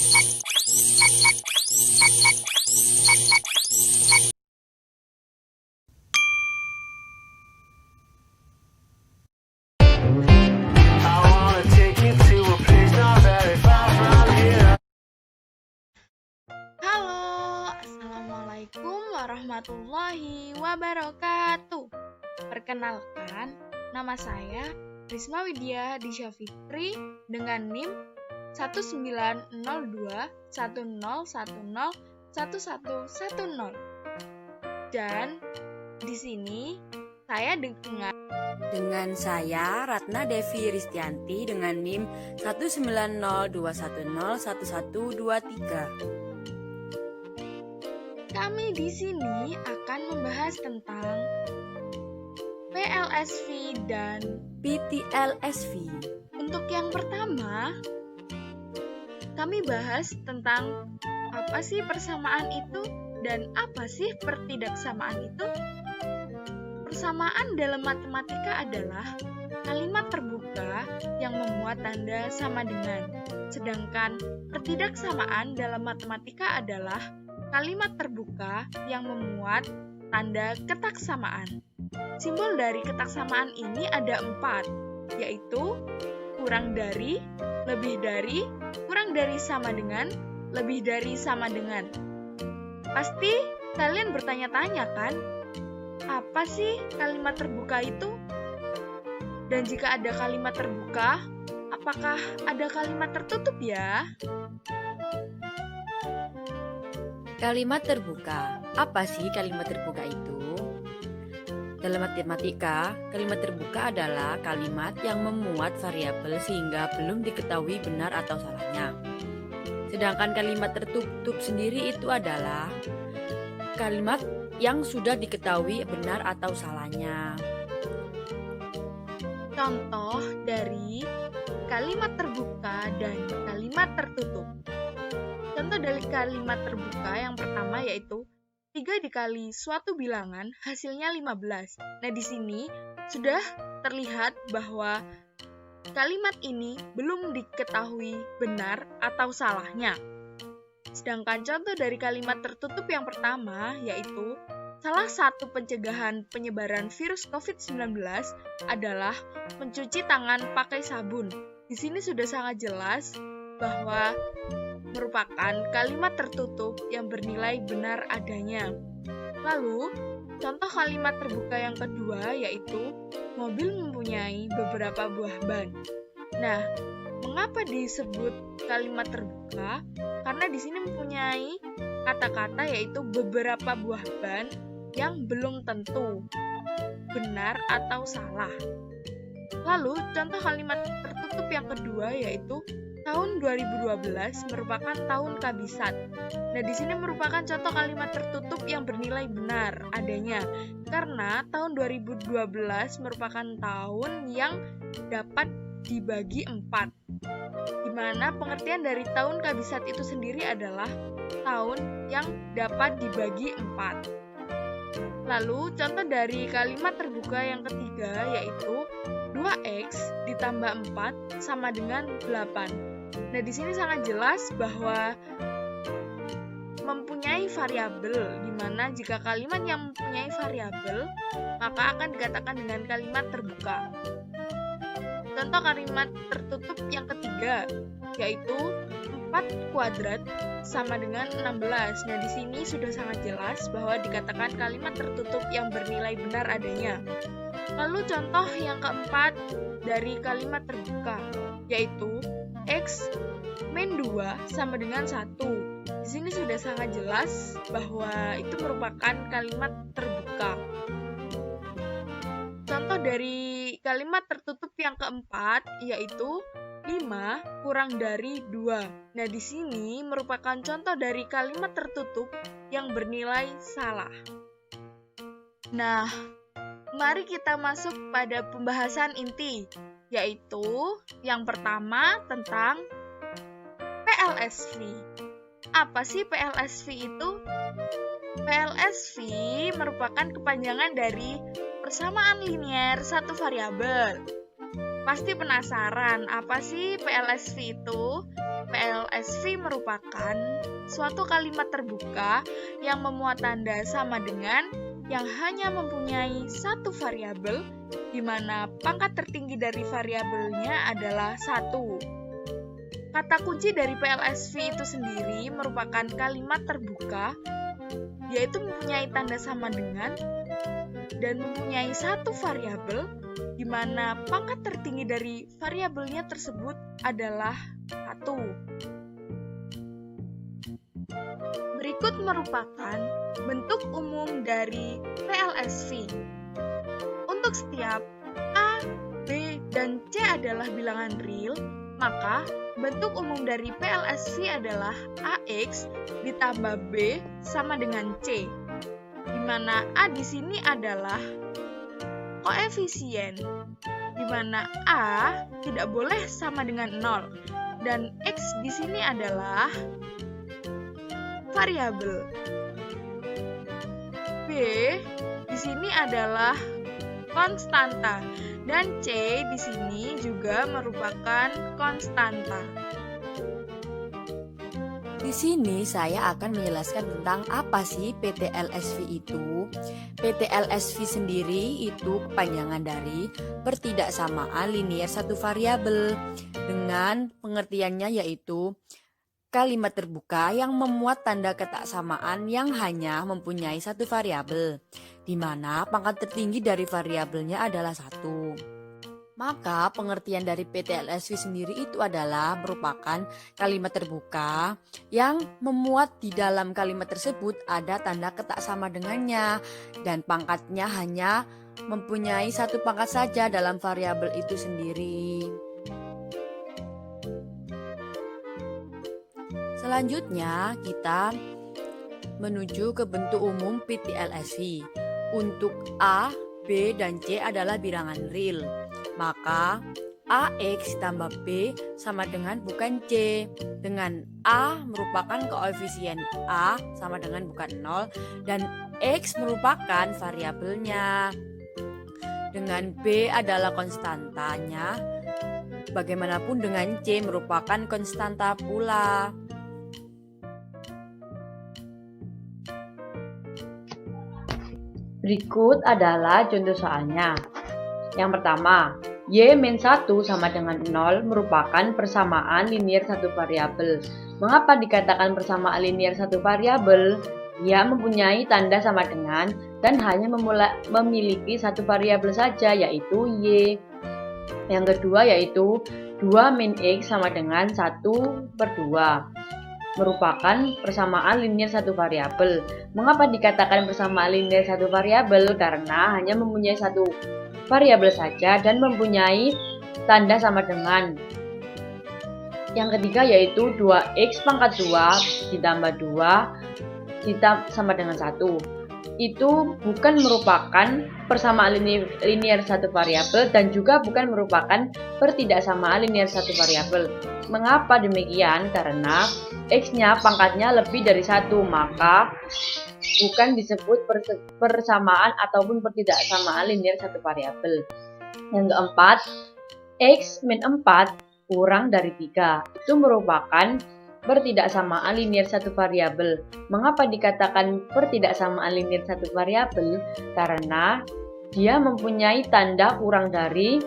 Halo, Assalamualaikum warahmatullahi wabarakatuh. Perkenalkan, nama saya Risma Widya Disya Fitri dengan NIM 190210101110. Dan di sini saya Dengan saya Ratna Devi Ristianti dengan NIM 1902101123. Kami di sini akan membahas tentang PLSV dan PTLSV. untuk yang pertama, kami bahas tentang apa sih persamaan itu dan apa sih pertidaksamaan itu. Persamaan dalam matematika adalah kalimat terbuka yang memuat tanda sama dengan. Sedangkan pertidaksamaan dalam matematika adalah kalimat terbuka yang memuat tanda ketaksamaan. Simbol dari ketaksamaan ini ada 4, yaitu kurang dari, lebih dari, kurang dari sama dengan, lebih dari sama dengan. Pasti kalian bertanya-tanya kan, apa sih kalimat terbuka itu? Dan jika ada kalimat terbuka, apakah ada kalimat tertutup ya? Kalimat terbuka. Apa sih kalimat terbuka itu? Dalam matematika, kalimat terbuka adalah kalimat yang memuat variabel sehingga belum diketahui benar atau salahnya. Sedangkan kalimat tertutup sendiri itu adalah kalimat yang sudah diketahui benar atau salahnya. Contoh dari kalimat terbuka dan kalimat tertutup. Contoh dari kalimat terbuka yang pertama yaitu 3 dikali suatu bilangan hasilnya 15. Nah, di sini sudah terlihat bahwa kalimat ini belum diketahui benar atau salahnya. Sedangkan contoh dari kalimat tertutup yang pertama yaitu salah satu pencegahan penyebaran virus COVID-19 adalah mencuci tangan pakai sabun. Di sini sudah sangat jelas bahwa merupakan kalimat tertutup yang bernilai benar adanya. Lalu, contoh kalimat terbuka yang kedua yaitu mobil mempunyai beberapa buah ban. Nah, mengapa disebut kalimat terbuka? Karena di sini mempunyai kata-kata yaitu beberapa buah ban yang belum tentu benar atau salah. Lalu, contoh kalimat tertutup yang kedua yaitu tahun 2012 merupakan tahun kabisat. Nah, di sini merupakan contoh kalimat tertutup yang bernilai benar adanya karena tahun 2012 merupakan tahun yang dapat dibagi 4. Di mana pengertian dari tahun kabisat itu sendiri adalah tahun yang dapat dibagi 4. Lalu, contoh dari kalimat terbuka yang ketiga yaitu 2x ditambah 4 sama dengan 8. Nah, di sini sangat jelas bahwa mempunyai variabel, di mana jika kalimat yang mempunyai variabel, maka akan dikatakan dengan kalimat terbuka. Contoh kalimat tertutup yang ketiga, yaitu 4 kuadrat sama dengan 16. Nah, di sini sudah sangat jelas bahwa dikatakan kalimat tertutup yang bernilai benar adanya. Lalu contoh yang keempat dari kalimat terbuka, yaitu X min 2 sama dengan 1. Di sini sudah sangat jelas bahwa itu merupakan kalimat terbuka. Contoh dari kalimat tertutup yang keempat yaitu 5 kurang dari 2. Nah, di sini merupakan contoh dari kalimat tertutup yang bernilai salah. Nah, mari kita masuk pada pembahasan inti, yaitu yang pertama tentang PLSV. Apa sih PLSV itu? PLSV merupakan kepanjangan dari persamaan linier satu variabel. Pasti penasaran, apa sih PLSV itu? PLSV merupakan suatu kalimat terbuka yang memuat tanda sama dengan yang hanya mempunyai satu variabel, di mana pangkat tertinggi dari variabelnya adalah 1. Kata kunci dari PLSV itu sendiri merupakan kalimat terbuka, yaitu mempunyai tanda sama dengan dan mempunyai satu variabel, di mana pangkat tertinggi dari variabelnya tersebut adalah 1. Berikut merupakan bentuk umum dari PLSV. Untuk setiap A, B, dan C adalah bilangan real, maka bentuk umum dari PLSV adalah AX ditambah B sama dengan C, di mana A di sini adalah koefisien, di mana A tidak boleh sama dengan 0, dan X di sini adalah variabel. B di sini adalah konstanta, dan C di sini juga merupakan konstanta. Di sini saya akan menjelaskan tentang apa sih PTLSV itu. PTLSV sendiri itu kepanjangan dari pertidaksamaan linier satu variabel, dengan pengertiannya yaitu kalimat terbuka yang memuat tanda ketaksamaan yang hanya mempunyai satu variabel, di mana pangkat tertinggi dari variabelnya adalah 1. Maka pengertian dari PTLSV sendiri itu adalah merupakan kalimat terbuka yang memuat di dalam kalimat tersebut ada tanda ketaksama dengannya, dan pangkatnya hanya mempunyai satu pangkat saja dalam variabel itu sendiri. Selanjutnya kita menuju ke bentuk umum PTLSV. Untuk A, B, dan C adalah bilangan real, maka AX tambah B sama dengan bukan C, dengan A merupakan koefisien A sama dengan bukan 0, dan X merupakan variabelnya, dengan B adalah konstantanya, bagaimanapun dengan C merupakan konstanta pula. Berikut adalah contoh soalnya. Yang pertama, Y-1 sama dengan 0 merupakan persamaan linier satu variabel. Mengapa dikatakan persamaan linier satu variabel? Ia mempunyai tanda sama dengan dan hanya memiliki satu variabel saja, yaitu Y. Yang kedua yaitu 2 min X sama dengan 1/2. Merupakan persamaan linier satu variabel. Mengapa dikatakan persamaan linier satu variabel? Karena hanya mempunyai satu variabel saja dan mempunyai tanda sama dengan. Yang ketiga yaitu 2x pangkat 2 ditambah 2 sama dengan 1. Itu bukan merupakan persamaan linier satu variabel dan juga bukan merupakan pertidaksamaan linier satu variabel. Mengapa demikian? Karena X-nya pangkatnya lebih dari 1, maka bukan disebut persamaan ataupun pertidaksamaan linier satu variabel. Yang keempat, X min 4 kurang dari 3. Itu merupakan pertidaksamaan linier satu variabel. Mengapa dikatakan pertidaksamaan linier satu variabel? Karena dia mempunyai tanda kurang dari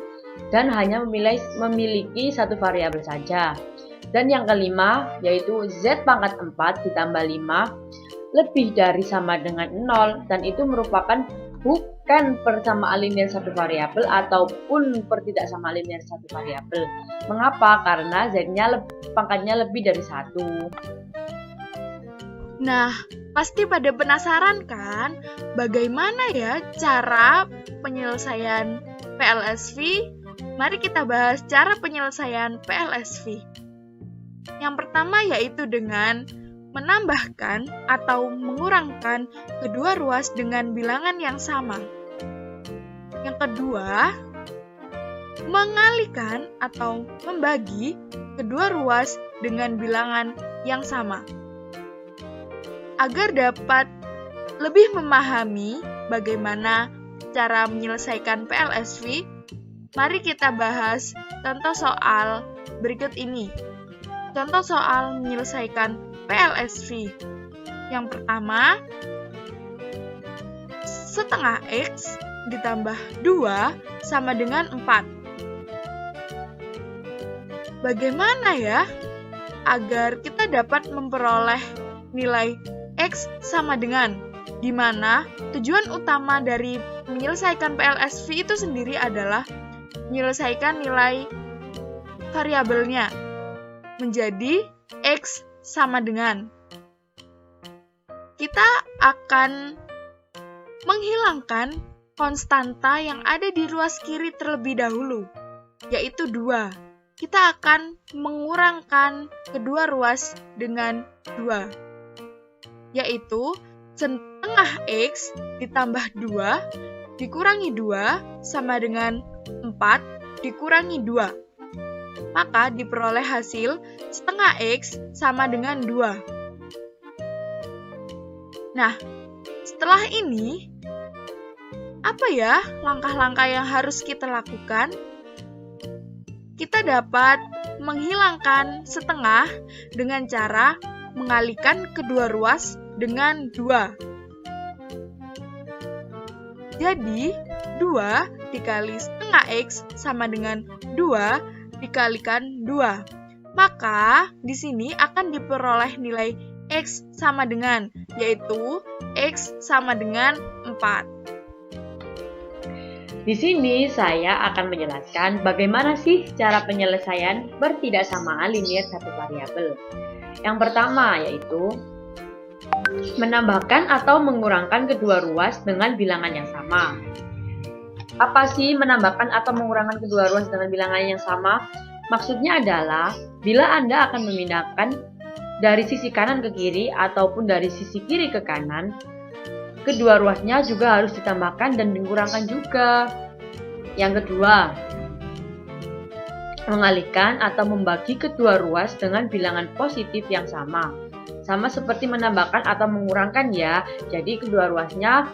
dan hanya memiliki satu variabel saja. Dan yang kelima yaitu Z pangkat 4 ditambah 5 lebih dari sama dengan 0, dan itu merupakan bukan persamaan linier satu variabel ataupun pertidaksamaan linier satu variabel. Mengapa? Karena Z-nya pangkatnya lebih dari 1. Nah, pasti pada penasaran kan bagaimana ya cara penyelesaian PLSV? Mari kita bahas cara penyelesaian PLSV. Yang pertama yaitu dengan menambahkan atau mengurangkan kedua ruas dengan bilangan yang sama. Yang kedua, mengalihkan atau membagi kedua ruas dengan bilangan yang sama. Agar dapat lebih memahami bagaimana cara menyelesaikan PLSV, mari kita bahas contoh soal berikut ini. contoh soal menyelesaikan PLSV. Yang pertama, setengah X ditambah 2 sama dengan 4. Bagaimana ya agar kita dapat memperoleh nilai X sama dengan, di mana tujuan utama dari menyelesaikan PLSV itu sendiri adalah menyelesaikan nilai variabelnya menjadi X sama dengan. Kita akan menghilangkan konstanta yang ada di ruas kiri terlebih dahulu, yaitu 2. Kita akan mengurangkan kedua ruas dengan 2, yaitu setengah X ditambah 2 dikurangi 2 sama dengan 4 dikurangi 2. Maka diperoleh hasil setengah X sama dengan 2. Nah, setelah ini, apa ya langkah-langkah yang harus kita lakukan? Kita dapat menghilangkan setengah dengan cara mengalihkan kedua ruas dengan 2. Jadi, 2 dikali setengah X sama dengan 2 dikalikan 2. Maka, di sini akan diperoleh nilai X sama dengan, yaitu X sama dengan 4. Di sini saya akan menjelaskan bagaimana sih cara penyelesaian pertidaksamaan linier satu variabel. Yang pertama yaitu menambahkan atau mengurangkan kedua ruas dengan bilangan yang sama. Apa sih menambahkan atau mengurangkan kedua ruas dengan bilangan yang sama? Maksudnya adalah bila Anda akan memindahkan dari sisi kanan ke kiri ataupun dari sisi kiri ke kanan, kedua ruasnya juga harus ditambahkan dan dikurangkan juga. Yang kedua, mengalihkan atau membagi kedua ruas dengan bilangan positif yang sama. Sama seperti menambahkan atau mengurangkan ya. Jadi kedua ruasnya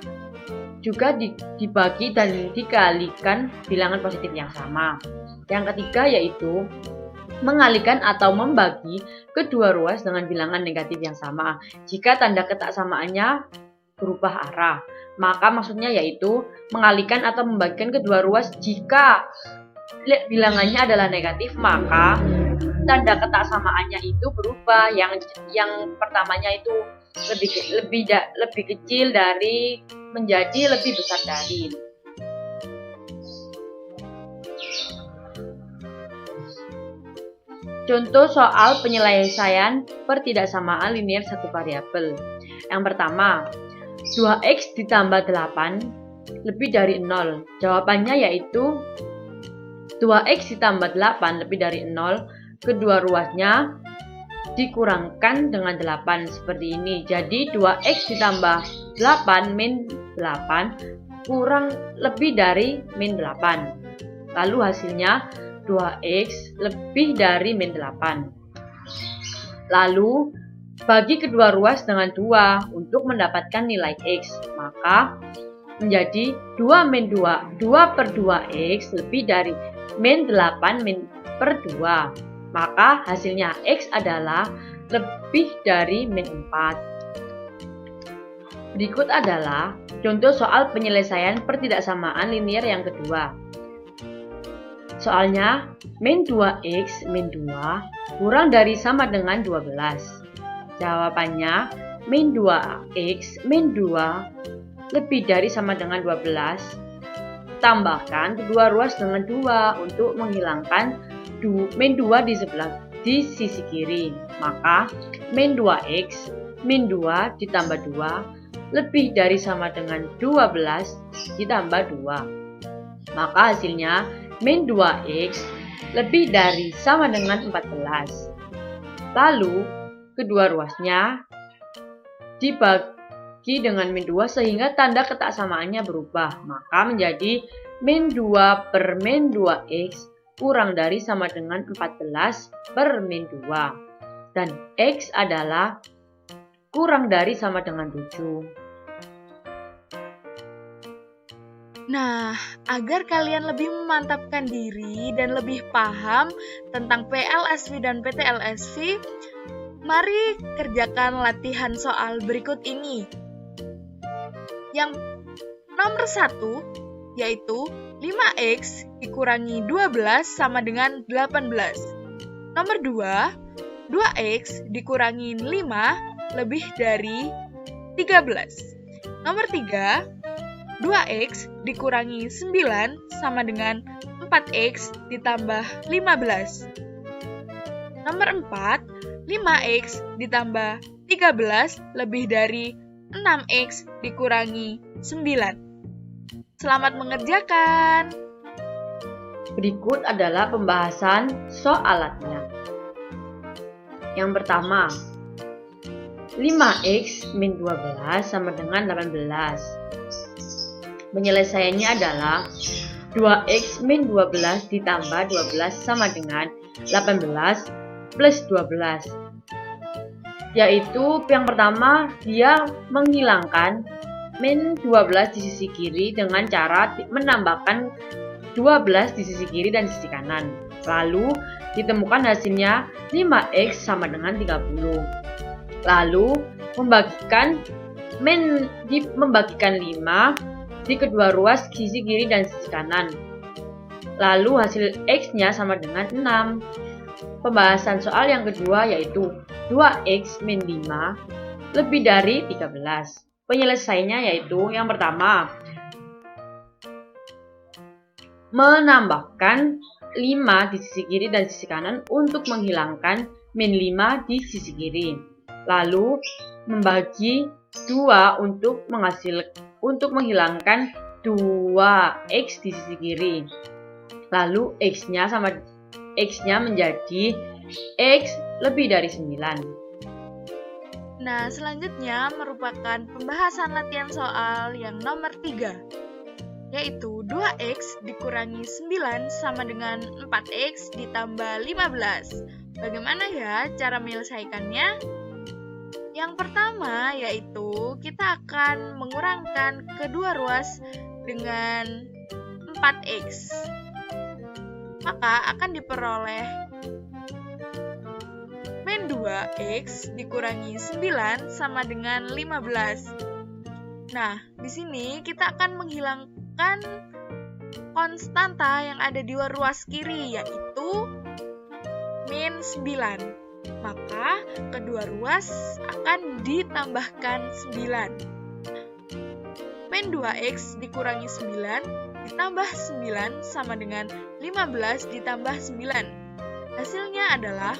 juga dibagi dan dikalikan bilangan positif yang sama. Yang ketiga yaitu mengalihkan atau membagi kedua ruas dengan bilangan negatif yang sama. Jika tanda ketaksamaannya berubah arah, maka maksudnya yaitu mengalihkan atau membagikan kedua ruas jika bilangannya adalah negatif, maka tanda ketaksamaannya itu berubah. Yang pertamanya itu lebih kecil dari menjadi lebih besar dari. Contoh soal penyelesaian pertidaksamaan linier satu variabel. Yang pertama, 2x ditambah 8 lebih dari 0. Jawabannya yaitu 2x ditambah 8 lebih dari 0. Kedua ruasnya dikurangkan dengan 8 seperti ini. Jadi 2x ditambah 8 min 8 kurang lebih dari min 8. Lalu hasilnya 2x lebih dari min 8. Lalu, bagi kedua ruas dengan 2 untuk mendapatkan nilai x. Maka, menjadi 2 min 2 per 2x lebih dari min 8 min per 2. Maka, hasilnya x adalah lebih dari min 4. Berikut adalah contoh soal penyelesaian pertidaksamaan linier yang kedua. Soalnya, min 2x min 2 kurang dari sama dengan 12. Jawabannya, min 2x min 2 lebih dari sama dengan 12. Tambahkan kedua ruas dengan 2 untuk menghilangkan min 2 di sisi kiri. Maka, min 2x min 2 ditambah 2 lebih dari sama dengan 12 ditambah 2. Maka hasilnya, min 2x lebih dari sama dengan 14. Lalu, kedua ruasnya dibagi dengan min 2 sehingga tanda ketaksamaannya berubah. Maka menjadi min 2 per min 2x kurang dari sama dengan 14 per min 2. Dan x adalah kurang dari sama dengan 7. Nah, agar kalian lebih memantapkan diri dan lebih paham tentang PLSV dan PTLSV, mari kerjakan latihan soal berikut ini. Yang nomor 1 yaitu 5x dikurangi 12 sama dengan 18. Nomor 2, 2x dikurangi 5 lebih dari 13. Nomor 3, 2x dikurangi 9 sama dengan 4x ditambah 15. Nomor 4, 5x ditambah 13 lebih dari 6x dikurangi 9. Selamat mengerjakan! Berikut adalah pembahasan soalannya. Yang pertama, 5x min 12 sama dengan 18. Penyelesaiannya adalah 2x min 12 ditambah 12 sama dengan 18 plus 12. Yaitu yang pertama, dia menghilangkan min 12 di sisi kiri dengan cara menambahkan 12 di sisi kiri dan sisi kanan. Lalu ditemukan hasilnya 5x sama dengan 30. Lalu membagikan 5 di kedua ruas sisi kiri dan sisi kanan. Lalu hasil x-nya sama dengan 6. Pembahasan soal yang kedua yaitu 2x min 5 lebih dari 13. Penyelesaiannya yaitu yang pertama, menambahkan 5 di sisi kiri dan sisi kanan untuk menghilangkan min 5 di sisi kiri. Lalu membagi 2 untuk menghilangkan 2x di sisi kiri. Lalu x-nya menjadi x lebih dari 9. Nah, selanjutnya merupakan pembahasan latihan soal yang nomor 3, yaitu 2x dikurangi 9 sama dengan 4x ditambah 15. Bagaimana ya cara menyelesaikannya? Yang pertama yaitu kita akan mengurangkan kedua ruas dengan 4x. Maka akan diperoleh min 2x dikurangi 9 sama dengan 15. Nah, di sini kita akan menghilangkan konstanta yang ada di ruas kiri, yaitu min 9. Maka kedua ruas akan ditambahkan 9. Min 2x dikurangi 9 ditambah 9 sama dengan 15 ditambah 9. Hasilnya adalah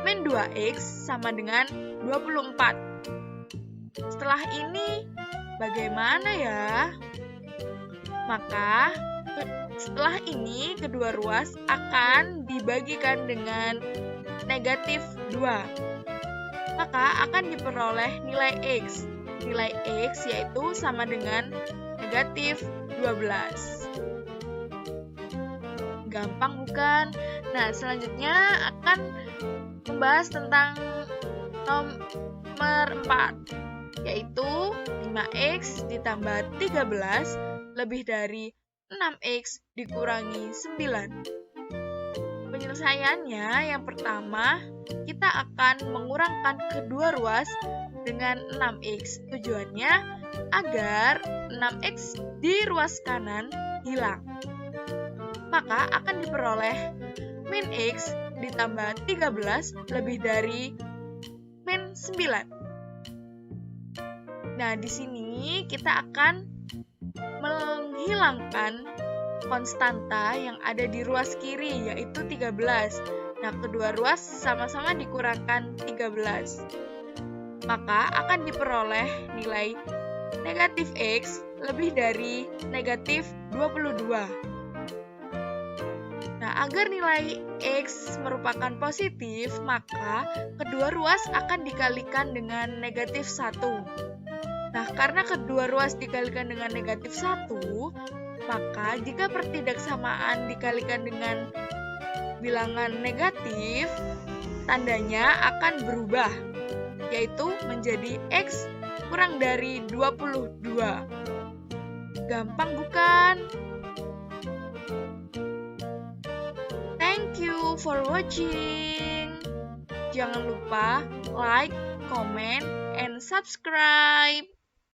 min 2x sama dengan 24. Setelah ini bagaimana ya? Maka setelah ini kedua ruas akan dibagikan dengan negatif 2. Maka akan diperoleh nilai x. Nilai x yaitu sama dengan negatif 12. Gampang bukan? Nah, selanjutnya akan membahas tentang nomor 4, yaitu 5x ditambah 13 lebih dari 6x dikurangi 9. Penyelesaiannya yang pertama, kita akan mengurangkan kedua ruas dengan 6x. Tujuannya agar 6x di ruas kanan hilang. Maka akan diperoleh min x ditambah 13 lebih dari min 9. Nah, di sini kita akan menghilangkan konstanta yang ada di ruas kiri, yaitu 13. Nah, kedua ruas sama-sama dikurangkan 13. Maka akan diperoleh nilai negatif x lebih dari negatif 22. Nah, agar nilai x merupakan positif, maka kedua ruas akan dikalikan dengan negatif 1. Nah, karena kedua ruas dikalikan dengan negatif 1, maka jika pertidaksamaan dikalikan dengan bilangan negatif, tandanya akan berubah, yaitu menjadi x kurang dari 22. Gampang bukan? Thank you for watching. Jangan lupa like, comment, and subscribe.